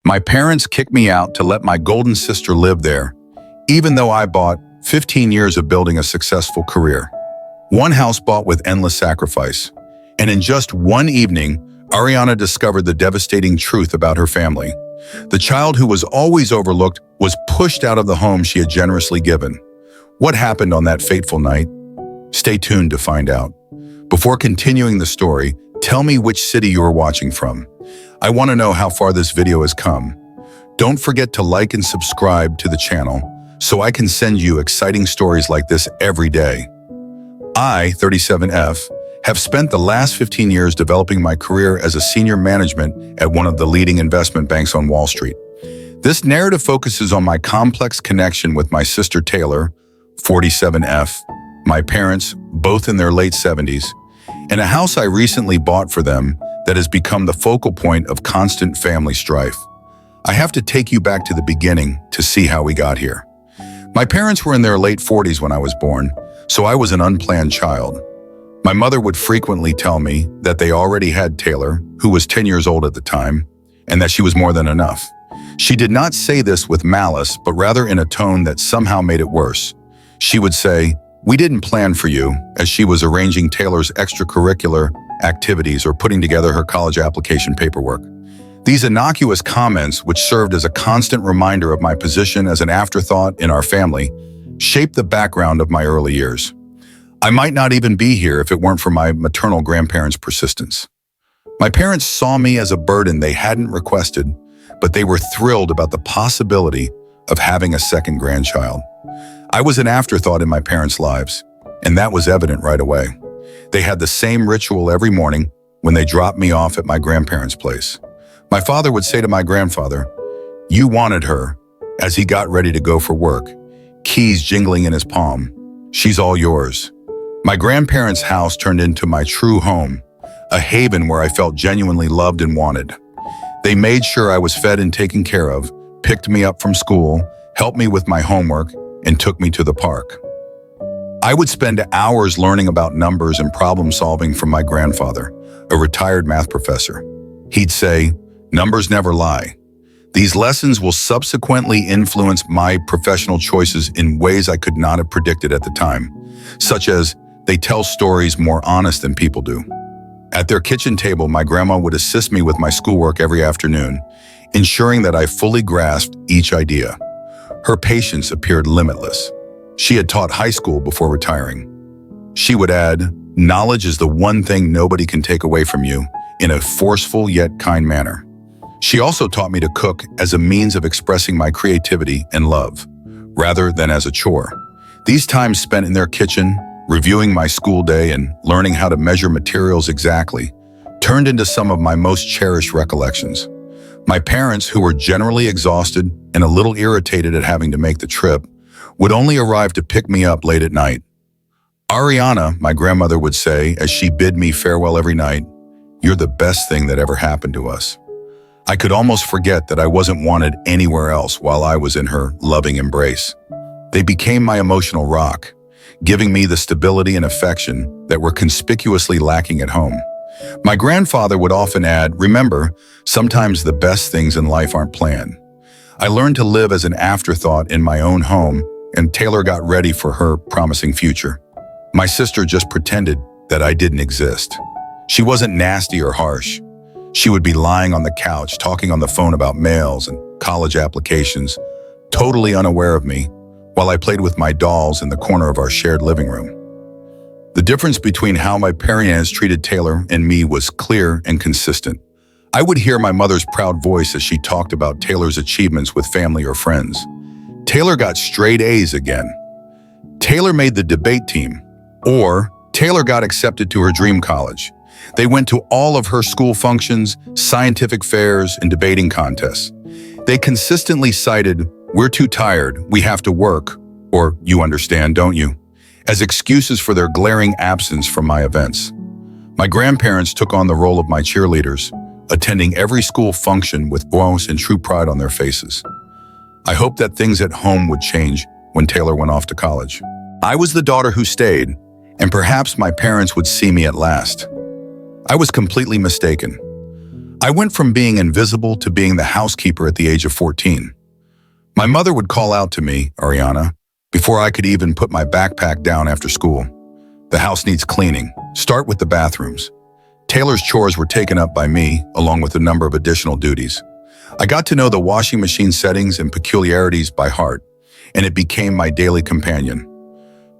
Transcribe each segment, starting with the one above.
My parents kicked me out to let my golden sister live there, even though I bought 15 years of building a successful career. One house bought with endless sacrifice. And in just one evening, Ariana discovered the devastating truth about her family. The child who was always overlooked was pushed out of the home she had generously given. What happened on that fateful night? Stay tuned to find out. Before continuing the story, tell me which city you are watching from. I want to know how far this video has come. Don't forget to like and subscribe to the channel so I can send you exciting stories like this every day. I, 37F, have spent the last 15 years developing my career as a senior management at one of the leading investment banks on Wall Street. This narrative focuses on my complex connection with my sister Taylor, 47F, my parents, both in their late 70s, and a house I recently bought for them that has become the focal point of constant family strife. I have to take you back to the beginning to see how we got here. My parents were in their late 40s when I was born, so I was an unplanned child. My mother would frequently tell me that they already had Taylor, who was 10 years old at the time, and that she was more than enough. She did not say this with malice, but rather in a tone that somehow made it worse. She would say, "We didn't plan for you," as she was arranging Taylor's extracurricular activities or putting together her college application paperwork. These innocuous comments, which served as a constant reminder of my position as an afterthought in our family, shaped the background of my early years. I might not even be here if it weren't for my maternal grandparents' persistence. My parents saw me as a burden they hadn't requested, but they were thrilled about the possibility of having a second grandchild. I was an afterthought in my parents' lives, and that was evident right away. They had the same ritual every morning when they dropped me off at my grandparents' place. My father would say to my grandfather, "You wanted her," as he got ready to go for work, keys jingling in his palm. "She's all yours." My grandparents' house turned into my true home, a haven where I felt genuinely loved and wanted. They made sure I was fed and taken care of, picked me up from school, helped me with my homework, and took me to the park. I would spend hours learning about numbers and problem solving from my grandfather, a retired math professor. He'd say, "Numbers never lie." These lessons will subsequently influence my professional choices in ways I could not have predicted at the time, such as they tell stories more honest than people do. At their kitchen table, my grandma would assist me with my schoolwork every afternoon, ensuring that I fully grasped each idea. Her patience appeared limitless. She had taught high school before retiring. She would add, "Knowledge is the one thing nobody can take away from you," in a forceful yet kind manner. She also taught me to cook as a means of expressing my creativity and love, rather than as a chore. These times spent in their kitchen, reviewing my school day and learning how to measure materials exactly, turned into some of my most cherished recollections. My parents, who were generally exhausted and a little irritated at having to make the trip, would only arrive to pick me up late at night. "Ariana," my grandmother would say as she bid me farewell every night, "You're the best thing that ever happened to us." I could almost forget that I wasn't wanted anywhere else while I was in her loving embrace. They became my emotional rock, giving me the stability and affection that were conspicuously lacking at home. My grandfather would often add, "Remember, sometimes the best things in life aren't planned." I learned to live as an afterthought in my own home, and Taylor got ready for her promising future. My sister just pretended that I didn't exist. She wasn't nasty or harsh. She would be lying on the couch, talking on the phone about mails and college applications, totally unaware of me, while I played with my dolls in the corner of our shared living room. The difference between how my parents treated Taylor and me was clear and consistent. I would hear my mother's proud voice as she talked about Taylor's achievements with family or friends. Taylor got straight A's again. Taylor made the debate team. Or Taylor got accepted to her dream college. They went to all of her school functions, scientific fairs, and debating contests. They consistently cited, "We're too tired, we have to work," or "You understand, don't you?" as excuses for their glaring absence from my events. My grandparents took on the role of my cheerleaders, attending every school function with bows and true pride on their faces. I hoped that things at home would change when Taylor went off to college. I was the daughter who stayed, and perhaps my parents would see me at last. I was completely mistaken. I went from being invisible to being the housekeeper at the age of 14. My mother would call out to me, Ariana, before I could even put my backpack down after school. The house needs cleaning. Start with the bathrooms. Taylor's chores were taken up by me, along with a number of additional duties. I got to know the washing machine settings and peculiarities by heart, and it became my daily companion.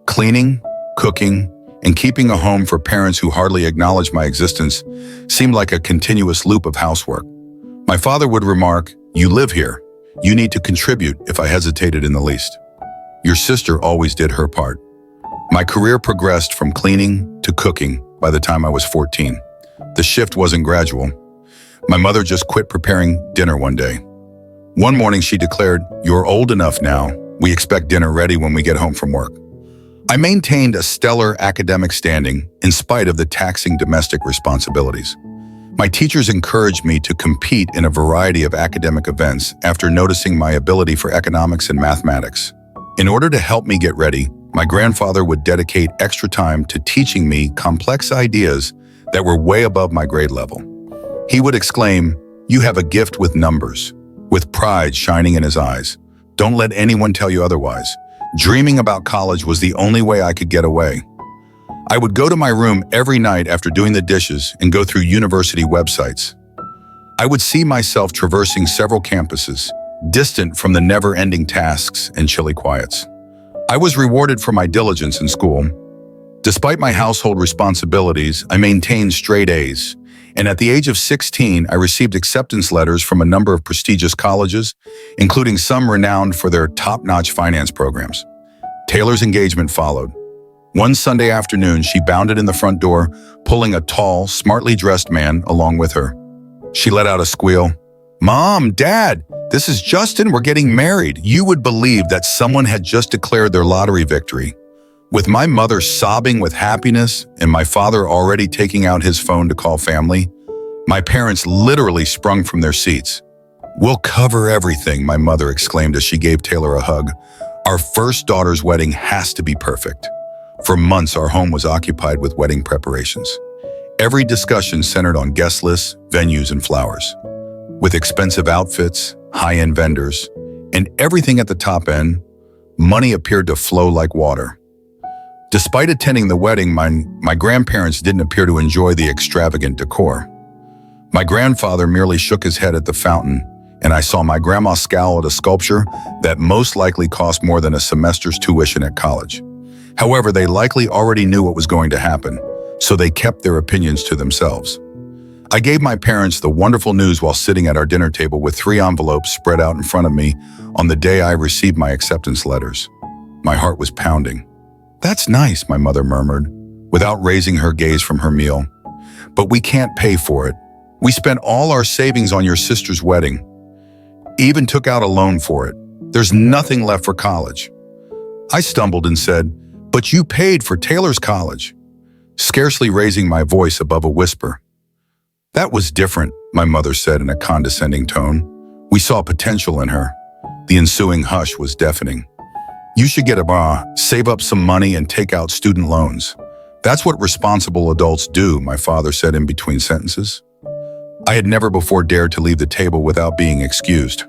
Cleaning, cooking, and keeping a home for parents who hardly acknowledged my existence seemed like a continuous loop of housework. My father would remark, "You live here. You need to contribute," if I hesitated in the least. Your sister always did her part. My career progressed from cleaning to cooking by the time I was 14. The shift wasn't gradual. My mother just quit preparing dinner one day. One morning she declared, "You're old enough now. We expect dinner ready when we get home from work." I maintained a stellar academic standing in spite of the taxing domestic responsibilities. My teachers encouraged me to compete in a variety of academic events after noticing my ability for economics and mathematics. In order to help me get ready, my grandfather would dedicate extra time to teaching me complex ideas that were way above my grade level. He would exclaim, "You have a gift with numbers," with pride shining in his eyes. "Don't let anyone tell you otherwise." Dreaming about college was the only way I could get away. I would go to my room every night after doing the dishes and go through university websites. I would see myself traversing several campuses, distant from the never-ending tasks and chilly quiets. I was rewarded for my diligence in school. Despite my household responsibilities, I maintained straight A's, and at the age of 16, I received acceptance letters from a number of prestigious colleges, including some renowned for their top-notch finance programs. Taylor's engagement followed. One Sunday afternoon, she bounded in the front door, pulling a tall, smartly dressed man along with her. She let out a squeal. "Mom, Dad, this is Justin, we're getting married." You would believe that someone had just declared their lottery victory. With my mother sobbing with happiness and my father already taking out his phone to call family, my parents literally sprung from their seats. "We'll cover everything," my mother exclaimed as she gave Taylor a hug. "Our first daughter's wedding has to be perfect." For months, our home was occupied with wedding preparations. Every discussion centered on guest lists, venues, and flowers. With expensive outfits, high-end vendors, and everything at the top end, money appeared to flow like water. Despite attending the wedding, my grandparents didn't appear to enjoy the extravagant decor. My grandfather merely shook his head at the fountain, and I saw my grandma scowl at a sculpture that most likely cost more than a semester's tuition at college. However, they likely already knew what was going to happen, so they kept their opinions to themselves. I gave my parents the wonderful news while sitting at our dinner table with 3 envelopes spread out in front of me on the day I received my acceptance letters. My heart was pounding. "That's nice," my mother murmured, without raising her gaze from her meal. "But we can't pay for it. We spent all our savings on your sister's wedding. Even took out a loan for it. There's nothing left for college." I stumbled and said, "But you paid for Taylor's college," scarcely raising my voice above a whisper. "That was different," my mother said in a condescending tone. "We saw potential in her." The ensuing hush was deafening. "You should get a bra, save up some money, and take out student loans. That's what responsible adults do," my father said in between sentences. I had never before dared to leave the table without being excused.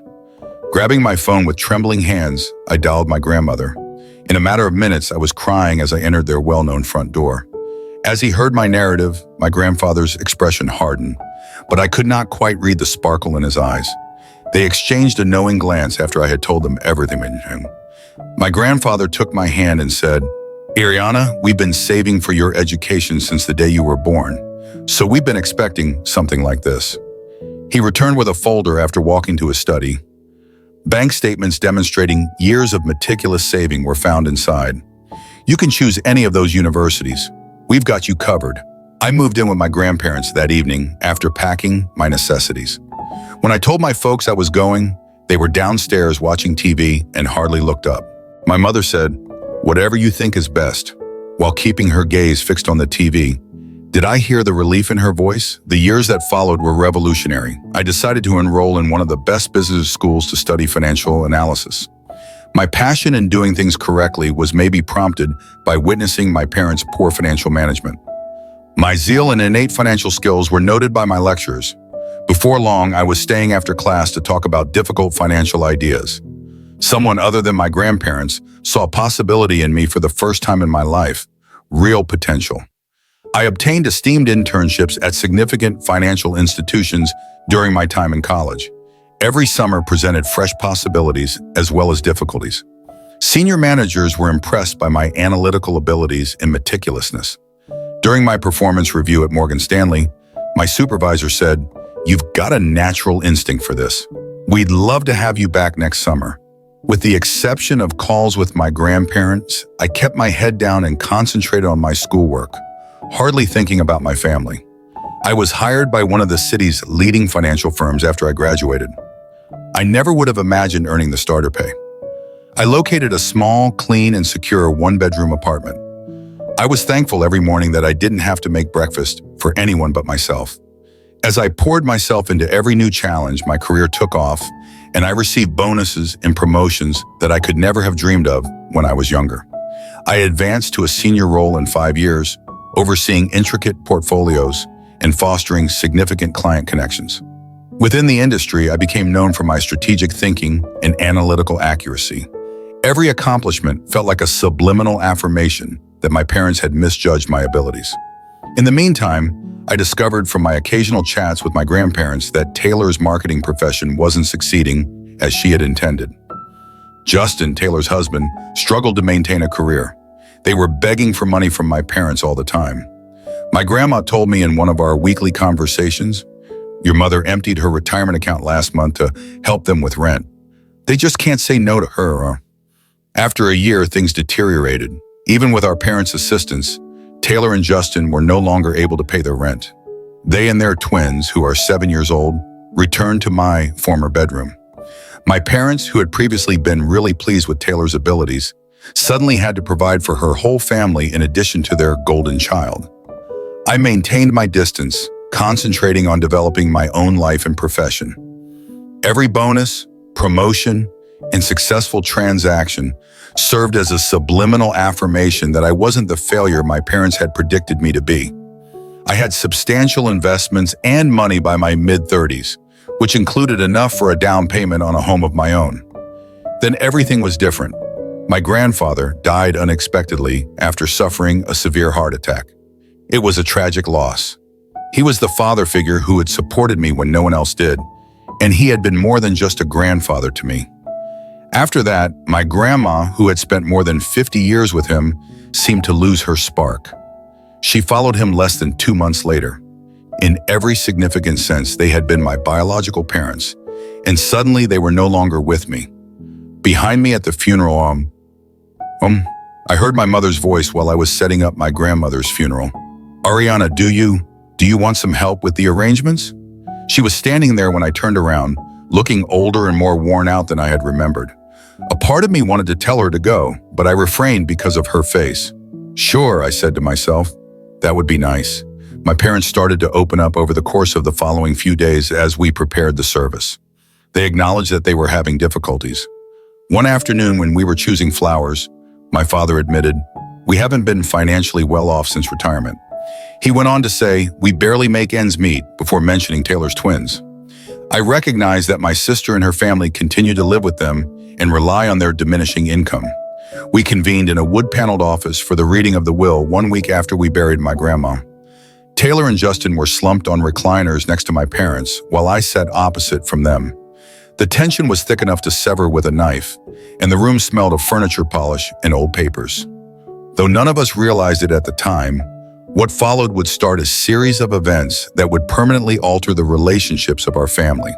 Grabbing my phone with trembling hands, I dialed my grandmother. In a matter of minutes, I was crying as I entered their well-known front door. As he heard my narrative, my grandfather's expression hardened, but I could not quite read the sparkle in his eyes. They exchanged a knowing glance after I had told them everything. My grandfather took my hand and said, "Ariana, we've been saving for your education since the day you were born, so we've been expecting something like this." He returned with a folder after walking to his study. Bank statements demonstrating years of meticulous saving were found inside. "You can choose any of those universities. We've got you covered." I moved in with my grandparents that evening after packing my necessities. When I told my folks I was going, they were downstairs watching TV and hardly looked up. My mother said, "Whatever you think is best," while keeping her gaze fixed on the TV. Did I hear the relief in her voice? The years that followed were revolutionary. I decided to enroll in one of the best business schools to study financial analysis. My passion in doing things correctly was maybe prompted by witnessing my parents' poor financial management. My zeal and innate financial skills were noted by my lecturers, Before long, I was staying after class to talk about difficult financial ideas. Someone other than my grandparents saw possibility in me for the first time in my life, real potential. I obtained esteemed internships at significant financial institutions during my time in college. Every summer presented fresh possibilities as well as difficulties. Senior managers were impressed by my analytical abilities and meticulousness. During my performance review at Morgan Stanley, my supervisor said, "You've got a natural instinct for this. We'd love to have you back next summer." With the exception of calls with my grandparents, I kept my head down and concentrated on my schoolwork, hardly thinking about my family. I was hired by one of the city's leading financial firms after I graduated. I never would have imagined earning the starter pay. I located a small, clean, and secure one-bedroom apartment. I was thankful every morning that I didn't have to make breakfast for anyone but myself. As I poured myself into every new challenge, my career took off, and I received bonuses and promotions that I could never have dreamed of when I was younger. I advanced to a senior role in 5 years, overseeing intricate portfolios and fostering significant client connections. Within the industry, I became known for my strategic thinking and analytical accuracy. Every accomplishment felt like a subliminal affirmation that my parents had misjudged my abilities. In the meantime, I discovered from my occasional chats with my grandparents that Taylor's marketing profession wasn't succeeding as she had intended. Justin, Taylor's husband, struggled to maintain a career. They were begging for money from my parents all the time. My grandma told me in one of our weekly conversations, "Your mother emptied her retirement account last month to help them with rent. They just can't say no to her." After a year, things deteriorated. Even with our parents' assistance, Taylor and Justin were no longer able to pay their rent. They and their twins, who are 7 years old, returned to my former bedroom. My parents, who had previously been really pleased with Taylor's abilities, suddenly had to provide for her whole family in addition to their golden child. I maintained my distance, concentrating on developing my own life and profession. Every bonus, promotion, and successful transaction served as a subliminal affirmation that I wasn't the failure my parents had predicted me to be. I had substantial investments and money by my mid-30s, which included enough for a down payment on a home of my own. Then everything was different. My grandfather died unexpectedly after suffering a severe heart attack. It was a tragic loss. He was the father figure who had supported me when no one else did, and he had been more than just a grandfather to me. After that, my grandma, who had spent more than 50 years with him, seemed to lose her spark. She followed him less than 2 months later. In every significant sense, they had been my biological parents, and suddenly they were no longer with me. Behind me at the funeral, I heard my mother's voice while I was setting up my grandmother's funeral. "Ariana, do you want some help with the arrangements?" She was standing there when I turned around, looking older and more worn out than I had remembered. A part of me wanted to tell her to go, but I refrained because of her face. "Sure," I said to myself. "That would be nice." My parents started to open up over the course of the following few days as we prepared the service. They acknowledged that they were having difficulties. One afternoon when we were choosing flowers, my father admitted, "We haven't been financially well off since retirement." He went on to say, "We barely make ends meet," before mentioning Taylor's twins. I recognized that my sister and her family continued to live with them and rely on their diminishing income. We convened in a wood-paneled office for the reading of the will 1 week after we buried my grandma. Taylor and Justin were slumped on recliners next to my parents, while I sat opposite from them. The tension was thick enough to sever with a knife, and the room smelled of furniture polish and old papers. Though none of us realized it at the time, what followed would start a series of events that would permanently alter the relationships of our family.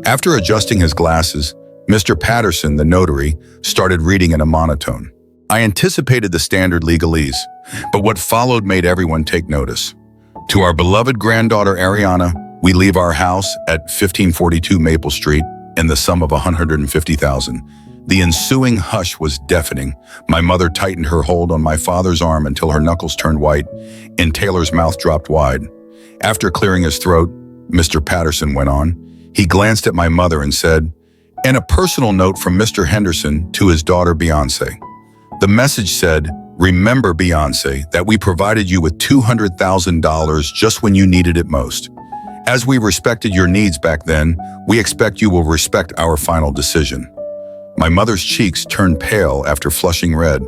After adjusting his glasses, Mr. Patterson, the notary, started reading in a monotone. I anticipated the standard legalese, but what followed made everyone take notice. "To our beloved granddaughter Ariana, we leave our house at 1542 Maple Street in the sum of $150,000. The ensuing hush was deafening. My mother tightened her hold on my father's arm until her knuckles turned white and Taylor's mouth dropped wide. After clearing his throat, Mr. Patterson went on. He glanced at my mother and said, "And a personal note from Mr. Henderson to his daughter Beyonce." The message said, "Remember, Beyonce, that we provided you with $200,000 just when you needed it most. As we respected your needs back then, we expect you will respect our final decision. My mother's cheeks turned pale after flushing red.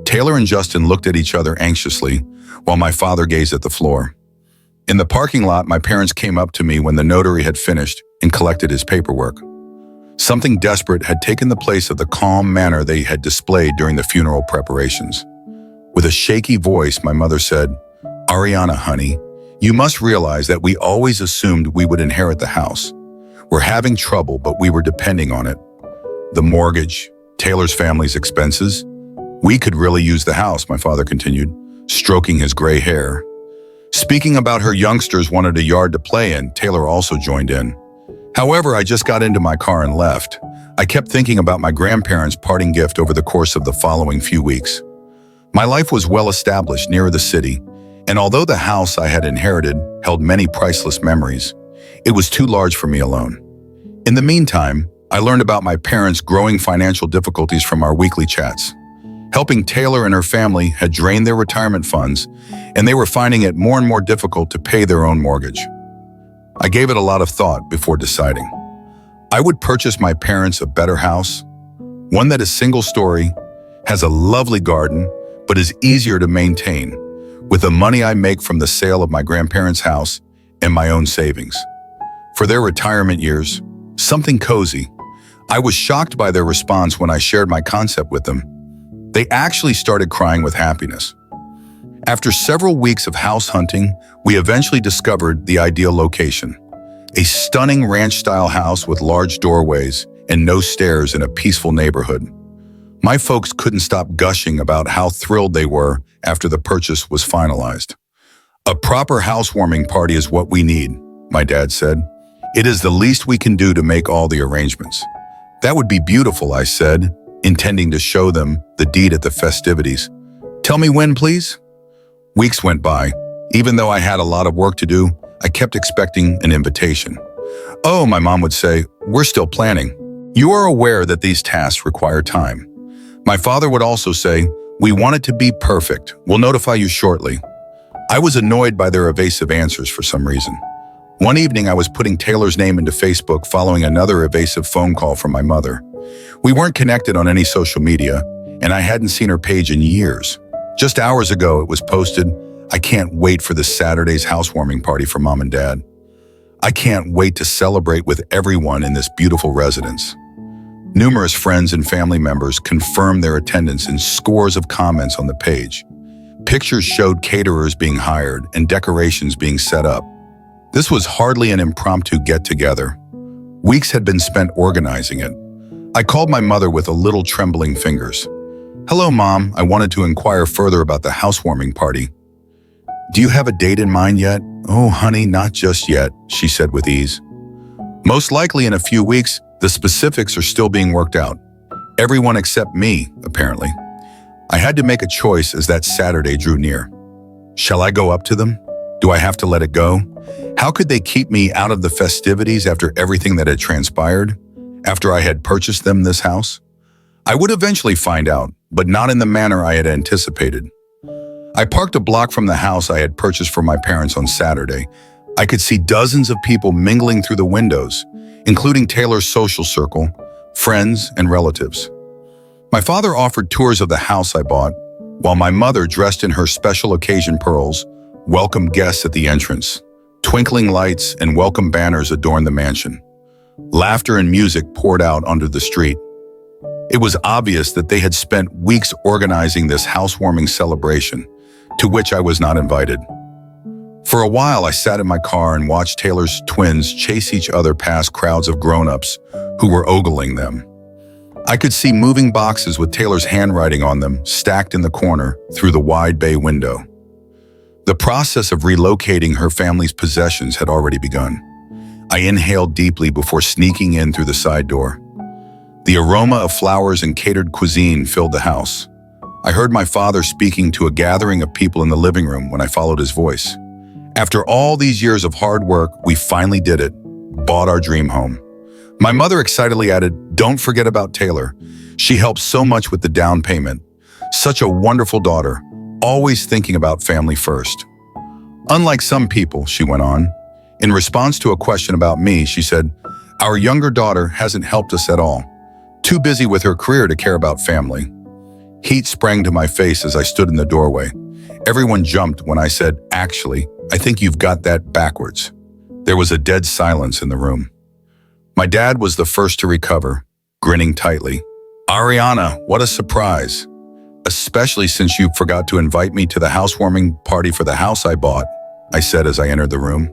Taylor and Justin looked at each other anxiously, while my father gazed at the floor. In the parking lot, my parents came up to me when the notary had finished and collected his paperwork. Something desperate had taken the place of the calm manner they had displayed during the funeral preparations. With a shaky voice, my mother said, "Ariana, honey, you must realize that we always assumed we would inherit the house. We're having trouble, but we were depending on it. The mortgage, Taylor's family's expenses. We could really use the house," my father continued, stroking his gray hair. Speaking about her youngsters wanted a yard to play in, Taylor also joined in. However, I just got into my car and left. I kept thinking about my grandparents' parting gift over the course of the following few weeks. My life was well established near the city, and although the house I had inherited held many priceless memories, it was too large for me alone. In the meantime, I learned about my parents' growing financial difficulties from our weekly chats. Helping Taylor and her family had drained their retirement funds, and they were finding it more and more difficult to pay their own mortgage. I gave it a lot of thought before deciding. I would purchase my parents a better house, one that is single-story, has a lovely garden, but is easier to maintain, with the money I make from the sale of my grandparents' house and my own savings. For their retirement years, something cozy. I was shocked by their response when I shared my concept with them. They actually started crying with happiness. After several weeks of house hunting, we eventually discovered the ideal location. A stunning ranch-style house with large doorways and no stairs in a peaceful neighborhood. My folks couldn't stop gushing about how thrilled they were after the purchase was finalized. "A proper housewarming party is what we need," my dad said. "It is the least we can do to make all the arrangements." "That would be beautiful," I said, intending to show them the deed at the festivities. "Tell me when, please?" Weeks went by. Even though I had a lot of work to do, I kept expecting an invitation. "Oh," my mom would say, "we're still planning. You are aware that these tasks require time." My father would also say, "We want it to be perfect. We'll notify you shortly." I was annoyed by their evasive answers for some reason. One evening, I was putting Taylor's name into Facebook following another evasive phone call from my mother. We weren't connected on any social media, and I hadn't seen her page in years. Just hours ago, it was posted, "I can't wait for this Saturday's housewarming party for Mom and Dad. I can't wait to celebrate with everyone in this beautiful residence." Numerous friends and family members confirmed their attendance in scores of comments on the page. Pictures showed caterers being hired and decorations being set up. This was hardly an impromptu get-together. Weeks had been spent organizing it. I called my mother with a little trembling fingers. "Hello, Mom. I wanted to inquire further about the housewarming party." "Do you have a date in mind yet?" "Oh, honey, not just yet," she said with ease. "Most likely in a few weeks. The specifics are still being worked out. Everyone except me, apparently." I had to make a choice as that Saturday drew near. Shall I go up to them? Do I have to let it go? How could they keep me out of the festivities after everything that had transpired? After I had purchased them this house? I would eventually find out, but not in the manner I had anticipated. I parked a block from the house I had purchased for my parents on Saturday. I could see dozens of people mingling through the windows, including Taylor's social circle, friends, and relatives. My father offered tours of the house I bought, while my mother, dressed in her special occasion pearls, welcomed guests at the entrance. Twinkling lights and welcome banners adorned the mansion. Laughter and music poured out onto the street. It was obvious that they had spent weeks organizing this housewarming celebration, to which I was not invited. For a while, I sat in my car and watched Taylor's twins chase each other past crowds of grown-ups who were ogling them. I could see moving boxes with Taylor's handwriting on them stacked in the corner through the wide bay window. The process of relocating her family's possessions had already begun. I inhaled deeply before sneaking in through the side door. The aroma of flowers and catered cuisine filled the house. I heard my father speaking to a gathering of people in the living room when I followed his voice. After all these years of hard work, we finally did it, bought our dream home. My mother excitedly added, "Don't forget about Taylor. She helped so much with the down payment. Such a wonderful daughter, always thinking about family first." "Unlike some people," she went on, In response to a question about me, she said, "Our younger daughter hasn't helped us at all. Too busy with her career to care about family." Heat sprang to my face as I stood in the doorway. Everyone jumped when I said, "Actually, I think you've got that backwards." There was a dead silence in the room. My dad was the first to recover, grinning tightly. "Ariana, what a surprise. Especially since you forgot to invite me to the housewarming party for the house I bought," I said as I entered the room.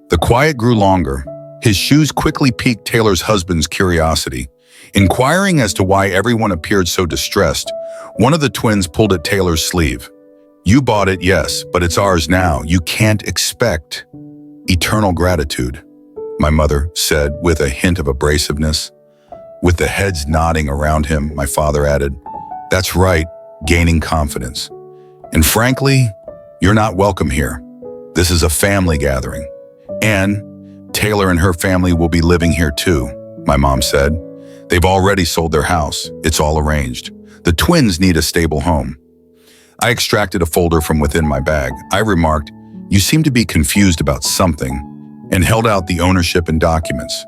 The quiet grew longer. His shoes quickly piqued Taylor's husband's curiosity. Inquiring as to why everyone appeared so distressed, one of the twins pulled at Taylor's sleeve. "You bought it, yes, but it's ours now. You can't expect eternal gratitude," my mother said with a hint of abrasiveness. With the heads nodding around him, my father added, "That's right, gaining confidence. And frankly, you're not welcome here. This is a family gathering. And Taylor and her family will be living here too," my mom said. "They've already sold their house. It's all arranged. The twins need a stable home." I extracted a folder from within my bag. I remarked, "You seem to be confused about something," and held out the ownership and documents.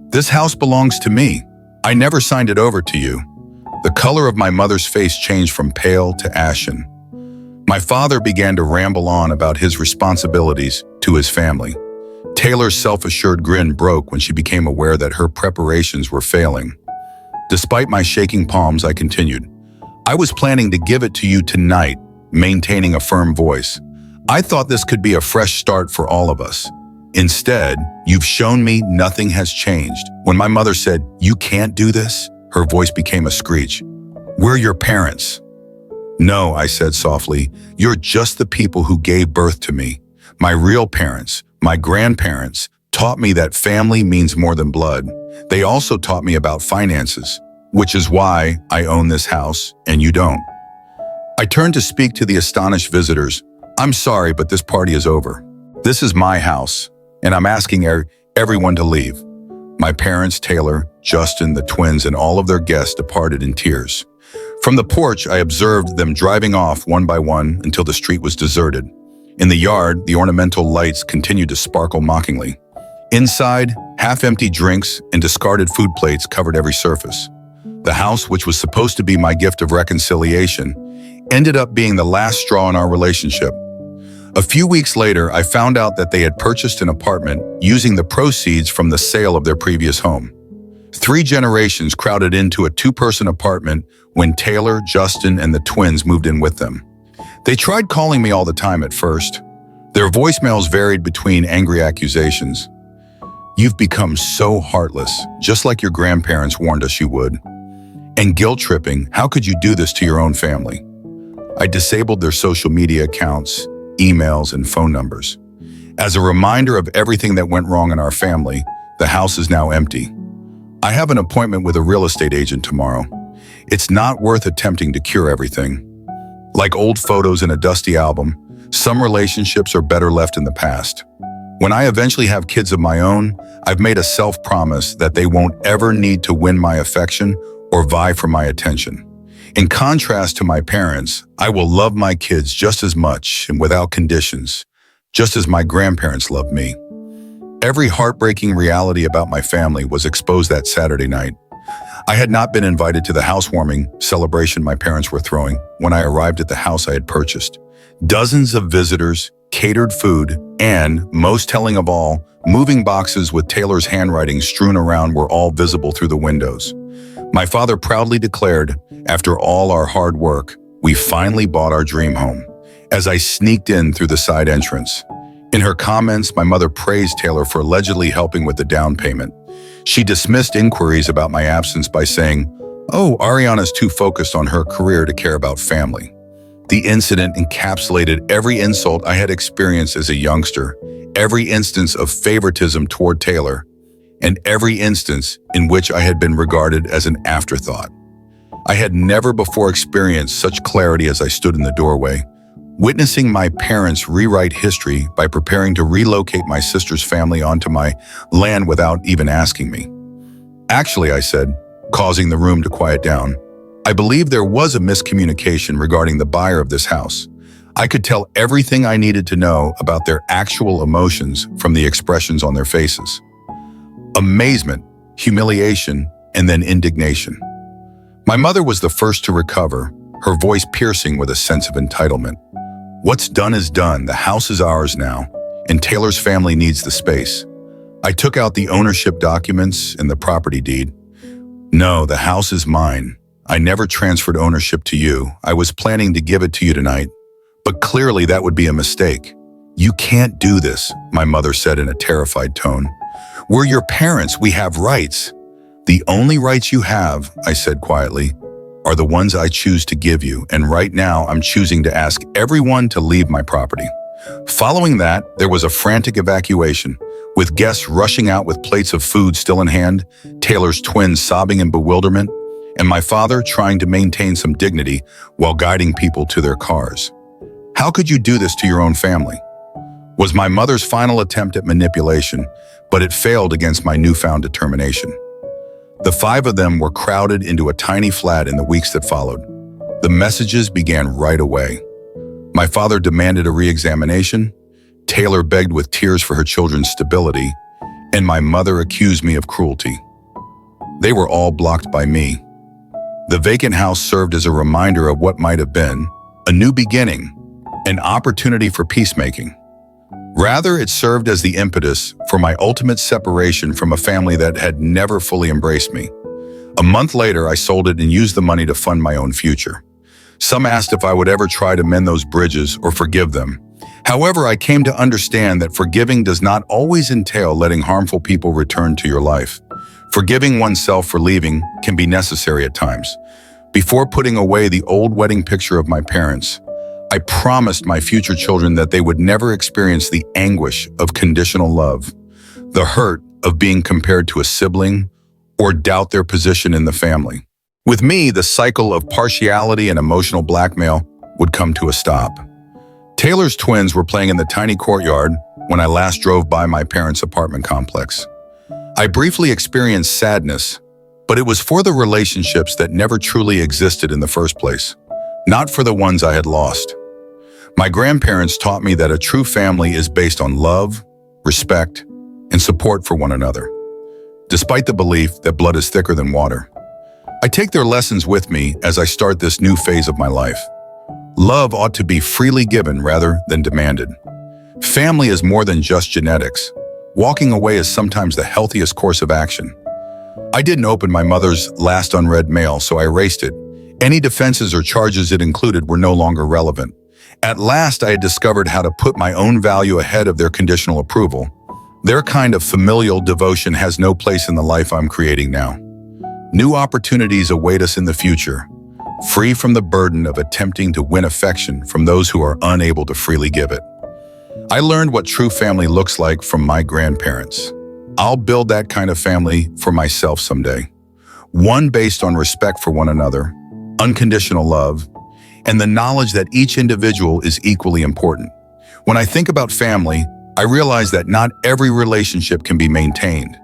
"This house belongs to me. I never signed it over to you." The color of my mother's face changed from pale to ashen. My father began to ramble on about his responsibilities to his family. Taylor's self-assured grin broke when she became aware that her preparations were failing. Despite my shaking palms, I continued, "I was planning to give it to you tonight," maintaining a firm voice. "I thought this could be a fresh start for all of us. Instead, you've shown me nothing has changed." When my mother said, "You can't do this," her voice became a screech. "We're your parents." "No," I said softly, "you're just the people who gave birth to me. My real parents, my grandparents, taught me that family means more than blood. They also taught me about finances, which is why I own this house and you don't." I turned to speak to the astonished visitors. "I'm sorry, but this party is over. This is my house, and I'm asking everyone to leave." My parents, Taylor, Justin, the twins, and all of their guests departed in tears. From the porch, I observed them driving off one by one until the street was deserted. In the yard, the ornamental lights continued to sparkle mockingly. Inside, half-empty drinks and discarded food plates covered every surface. The house, which was supposed to be my gift of reconciliation, ended up being the last straw in our relationship. A few weeks later, I found out that they had purchased an apartment using the proceeds from the sale of their previous home. 3 generations crowded into a 2-person apartment when Taylor, Justin, and the twins moved in with them. They tried calling me all the time at first. Their voicemails varied between angry accusations. "You've become so heartless, just like your grandparents warned us you would." And guilt-tripping, "How could you do this to your own family?" I disabled their social media accounts, emails, and phone numbers. As a reminder of everything that went wrong in our family, the house is now empty. I have an appointment with a real estate agent tomorrow. It's not worth attempting to cure everything. Like old photos in a dusty album, some relationships are better left in the past. When I eventually have kids of my own, I've made a self-promise that they won't ever need to win my affection or vie for my attention. In contrast to my parents, I will love my kids just as much and without conditions, just as my grandparents loved me. Every heartbreaking reality about my family was exposed that Saturday night. I had not been invited to the housewarming celebration my parents were throwing when I arrived at the house I had purchased. Dozens of visitors, catered food, and, most telling of all, moving boxes with Taylor's handwriting strewn around were all visible through the windows. My father proudly declared, "After all our hard work, we finally bought our dream home," as I sneaked in through the side entrance. In her comments, my mother praised Taylor for allegedly helping with the down payment. She dismissed inquiries about my absence by saying, "Oh, Ariana's too focused on her career to care about family." The incident encapsulated every insult I had experienced as a youngster, every instance of favoritism toward Taylor, and every instance in which I had been regarded as an afterthought. I had never before experienced such clarity as I stood in the doorway, witnessing my parents rewrite history by preparing to relocate my sister's family onto my land without even asking me. "Actually," I said, causing the room to quiet down, "I believe there was a miscommunication regarding the buyer of this house. I could tell everything I needed to know about their actual emotions from the expressions on their faces. Amazement, humiliation, and then indignation. My mother was the first to recover, her voice piercing with a sense of entitlement. What's done is done, the house is ours now, and Taylor's family needs the space. I took out the ownership documents and the property deed. No, the house is mine. I never transferred ownership to you. I was planning to give it to you tonight, but clearly that would be a mistake. You can't do this, my mother said in a terrified tone. We're your parents, we have rights. The only rights you have, I said quietly, are the ones I choose to give you, and right now I'm choosing to ask everyone to leave my property. Following that, there was a frantic evacuation, with guests rushing out with plates of food still in hand, Taylor's twins sobbing in bewilderment, and my father trying to maintain some dignity while guiding people to their cars. How could you do this to your own family? Was my mother's final attempt at manipulation, but it failed against my newfound determination. The five of them were crowded into a tiny flat in the weeks that followed. The messages began right away. My father demanded a re-examination, Taylor begged with tears for her children's stability, and my mother accused me of cruelty. They were all blocked by me. The vacant house served as a reminder of what might have been, a new beginning, an opportunity for peacemaking. Rather, it served as the impetus for my ultimate separation from a family that had never fully embraced me. A month later, I sold it and used the money to fund my own future. Some asked if I would ever try to mend those bridges or forgive them. However, I came to understand that forgiving does not always entail letting harmful people return to your life. Forgiving oneself for leaving can be necessary at times. Before putting away the old wedding picture of my parents, I promised my future children that they would never experience the anguish of conditional love, the hurt of being compared to a sibling, or doubt their position in the family. With me, the cycle of partiality and emotional blackmail would come to a stop. Taylor's twins were playing in the tiny courtyard when I last drove by my parents' apartment complex. I briefly experienced sadness, but it was for the relationships that never truly existed in the first place, not for the ones I had lost. My grandparents taught me that a true family is based on love, respect, and support for one another, despite the belief that blood is thicker than water. I take their lessons with me as I start this new phase of my life. Love ought to be freely given rather than demanded. Family is more than just genetics. Walking away is sometimes the healthiest course of action. I didn't open my mother's last unread mail, so I erased it. Any defenses or charges it included were no longer relevant. At last, I had discovered how to put my own value ahead of their conditional approval. Their kind of familial devotion has no place in the life I'm creating now. New opportunities await us in the future, free from the burden of attempting to win affection from those who are unable to freely give it. I learned what true family looks like from my grandparents. I'll build that kind of family for myself someday. One based on respect for one another, unconditional love, and the knowledge that each individual is equally important. When I think about family, I realize that not every relationship can be maintained.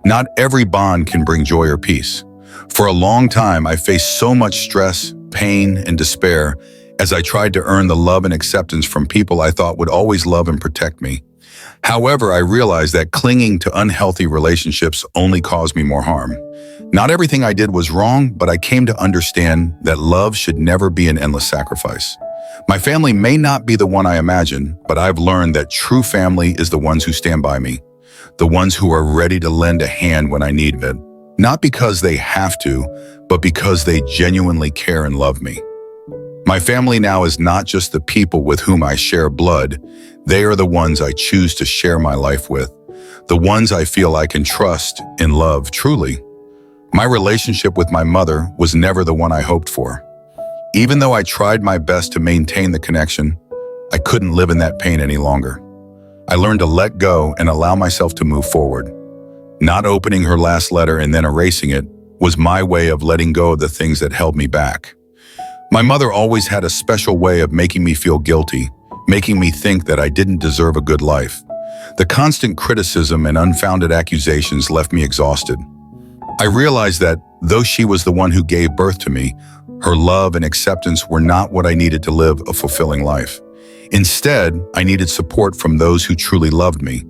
Not every bond can bring joy or peace. For a long time, I faced so much stress, pain, and despair as I tried to earn the love and acceptance from people I thought would always love and protect me. However, I realized that clinging to unhealthy relationships only caused me more harm. Not everything I did was wrong, but I came to understand that love should never be an endless sacrifice. My family may not be the one I imagined, but I've learned that true family is the ones who stand by me, the ones who are ready to lend a hand when I need it, not because they have to, but because they genuinely care and love me. My family now is not just the people with whom I share blood, they are the ones I choose to share my life with, the ones I feel I can trust and love truly. My relationship with my mother was never the one I hoped for. Even though I tried my best to maintain the connection, I couldn't live in that pain any longer. I learned to let go and allow myself to move forward. Not opening her last letter and then erasing it was my way of letting go of the things that held me back. My mother always had a special way of making me feel guilty, making me think that I didn't deserve a good life. The constant criticism and unfounded accusations left me exhausted. I realized that, though she was the one who gave birth to me, her love and acceptance were not what I needed to live a fulfilling life. Instead, I needed support from those who truly loved me,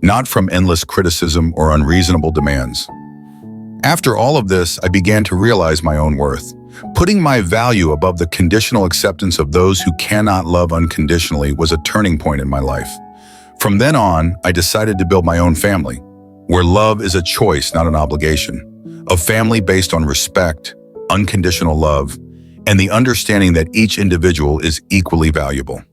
not from endless criticism or unreasonable demands. After all of this, I began to realize my own worth. Putting my value above the conditional acceptance of those who cannot love unconditionally was a turning point in my life. From then on, I decided to build my own family, where love is a choice, not an obligation. A family based on respect, unconditional love, and the understanding that each individual is equally valuable.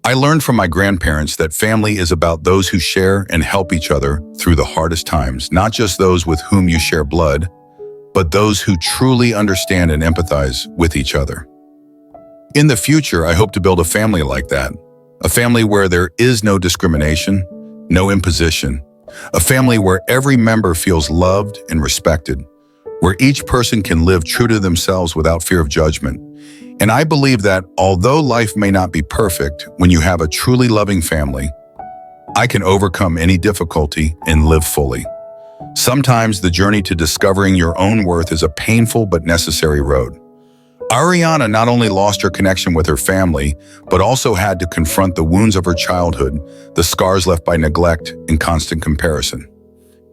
I learned from my grandparents that family is about those who share and help each other through the hardest times, not just those with whom you share blood, but those who truly understand and empathize with each other. In the future, I hope to build a family like that, a family where there is no discrimination, no imposition, a family where every member feels loved and respected, where each person can live true to themselves without fear of judgment. And I believe that although life may not be perfect, when you have a truly loving family, I can overcome any difficulty and live fully. Sometimes the journey to discovering your own worth is a painful but necessary road. Ariana not only lost her connection with her family, but also had to confront the wounds of her childhood, the scars left by neglect and constant comparison.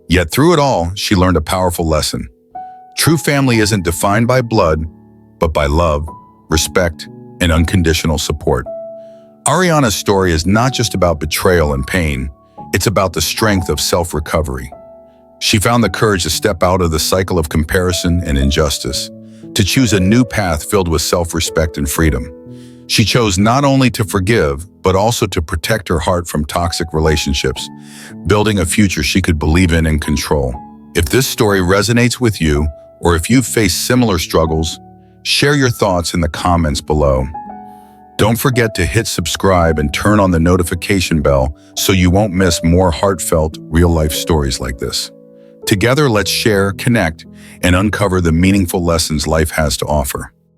Yet through it all, she learned a powerful lesson. True family isn't defined by blood, but by love, respect, and unconditional support. Ariana's story is not just about betrayal and pain, it's about the strength of self-recovery. She found the courage to step out of the cycle of comparison and injustice, to choose a new path filled with self-respect and freedom. She chose not only to forgive, but also to protect her heart from toxic relationships, building a future she could believe in and control. If this story resonates with you, or if you've faced similar struggles, share your thoughts in the comments below. Don't forget to hit subscribe and turn on the notification bell so you won't miss more heartfelt, real-life stories like this. Together, let's share, connect, and uncover the meaningful lessons life has to offer.